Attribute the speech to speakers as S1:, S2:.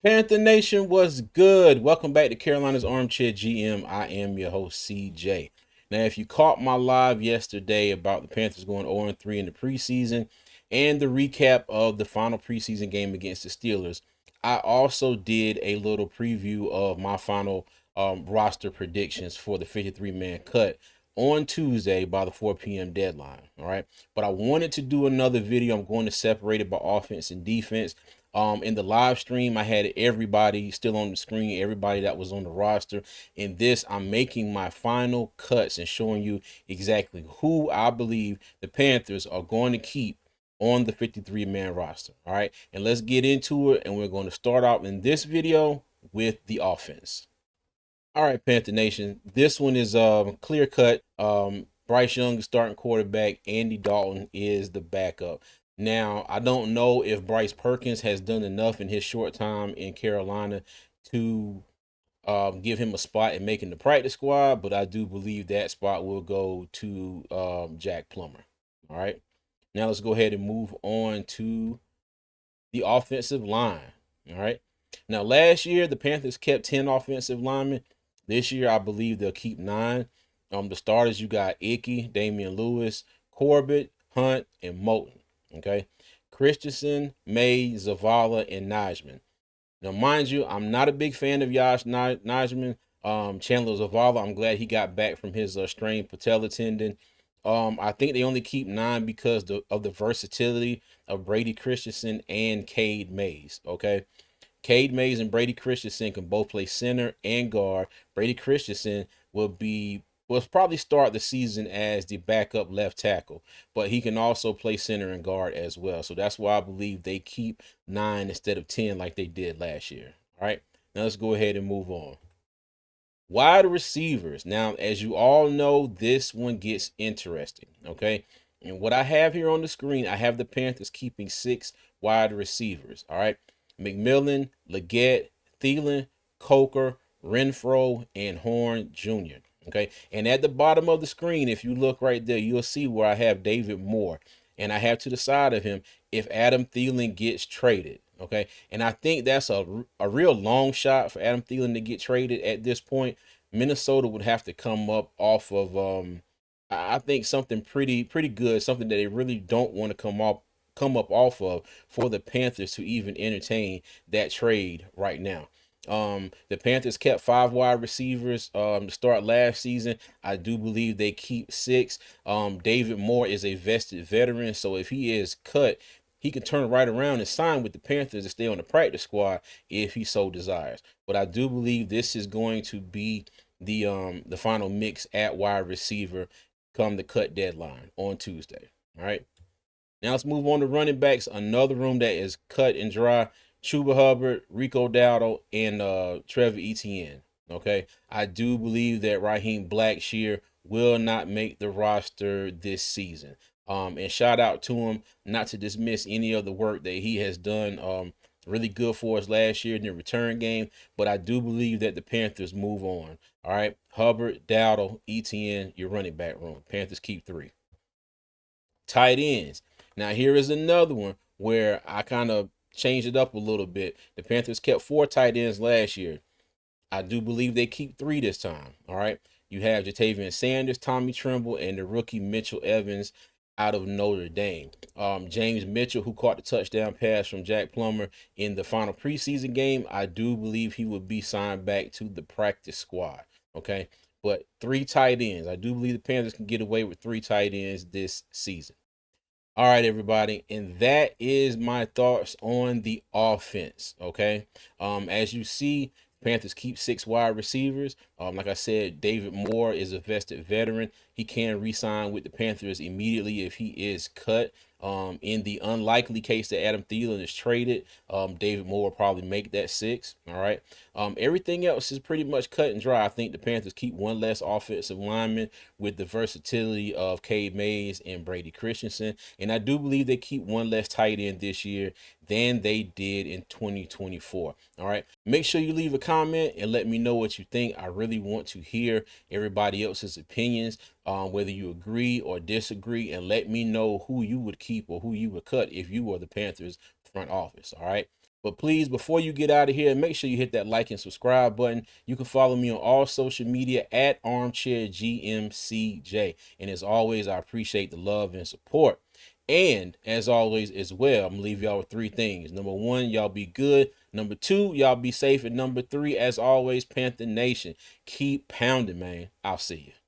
S1: Panther Nation was good. Welcome back to Carolina's Armchair GM. I am your host, CJ. Now, if you caught my live yesterday about the Panthers going 0-3 in the preseason and the recap of the final preseason game against the Steelers, I also did a little preview of my final roster predictions for the 53-man cut on Tuesday by the 4 p.m. deadline. All right. But I wanted to do another video. I'm going to separate it by offense and defense. In the live stream, I had everybody still on the screen, everybody that was on the roster. In this, I'm making my final cuts and showing you exactly who I believe the Panthers are going to keep on the 53-man roster. All right. And let's get into it. And we're going to start out in this video with the offense. All right, Panther Nation. This one is clear cut. Bryce Young is starting quarterback. Andy Dalton is the backup. Now, I don't know if Bryce Perkins has done enough in his short time in Carolina to give him a spot in making the practice squad, but I do believe that spot will go to Jack Plummer. All right. Now let's go ahead and move on to the offensive line. All right. Now, last year, the Panthers kept 10 offensive linemen. This year, I believe they'll keep 9. The starters, you got Icky, Damian Lewis, Corbett, Hunt, and Moulton. Okay. Christensen, May, Zavala, and Najman. Now, mind you, I'm not a big fan of Yash Najman. Chandler Zavala, I'm glad he got back from his strained patella tendon. I think they only keep 9 because of the versatility of Brady Christensen and Cade Mays. Okay. Cade Mays and Brady Christensen can both play center and guard. Brady Christensen will probably start the season as the backup left tackle, but he can also play center and guard as well. So that's why I believe they keep 9 instead of 10 like they did last year. All right. Now let's go ahead and move on. Wide receivers. Now, as you all know, this one gets interesting. Okay. And what I have here on the screen, I have the Panthers keeping 6 wide receivers. All right. McMillan, Leggett, Thielen, Coker, Renfro, and Horn Jr. Okay. And at the bottom of the screen, if you look right there, you'll see where I have David Moore. And I have to the side of him if Adam Thielen gets traded. Okay. And I think that's a real long shot for Adam Thielen to get traded at this point. Minnesota would have to come up off of I think something pretty good, something that they really don't want to come up off of for the Panthers to even entertain that trade right now. The Panthers kept 5 wide receivers to start last season. I do believe they keep 6. David Moore is a vested veteran, so if he is cut, he can turn right around and sign with the Panthers and stay on the practice squad if he so desires. But I do believe this is going to be the final mix at wide receiver come the cut deadline on Tuesday. All right. Now let's move on to running backs. Another room that is cut and dry. Chuba Hubbard, Rico Dowdle, and Trevor Etienne. Okay. I do believe that Raheem Blackshear will not make the roster this season. And shout out to him, not to dismiss any of the work that he has done. Really good for us last year in the return game, but I do believe that the Panthers move on. All right. Hubbard, Dowdle, Etienne, your running back room. Panthers keep 3. Tight ends. Now here is another one where I kind of changed it up a little bit. The Panthers kept 4 tight ends last year. I do believe they keep 3 this time. All right. You have Jatavian Sanders, Tommy Tremble, and the rookie Mitchell Evans out of Notre Dame. James Mitchell, who caught the touchdown pass from Jack Plummer in the final preseason game, I do believe he would be signed back to the practice squad. Okay. But 3 tight ends. I do believe the Panthers can get away with 3 tight ends this season. All right, everybody, and that is my thoughts on the offense. Okay, as you see, Panthers keep 6 wide receivers. Like I said, David Moore is a vested veteran. He can re-sign with the Panthers immediately if he is cut. In the unlikely case that Adam Thielen is traded, David Moore will probably make that 6. All right. Everything else is pretty much cut and dry. I think the Panthers keep 1 less offensive lineman with the versatility of Cade Mays and Brady Christensen. And I do believe they keep 1 less tight end this year than they did in 2024. All right. Make sure you leave a comment and let me know what you think. I really want to hear everybody else's opinions, whether you agree or disagree, and let me know who you would keep or who you would cut if you were the Panthers front office. All right. But please, before you get out of here, make sure you hit that like and subscribe button. You can follow me on all social media at Armchair GMCJ. And as always, I appreciate the love and support. And as always, as well, I'm gonna leave y'all with three things. Number one, y'all be good. Number two, y'all be safe. And number three, as always, Panther Nation, keep pounding, man. I'll see you.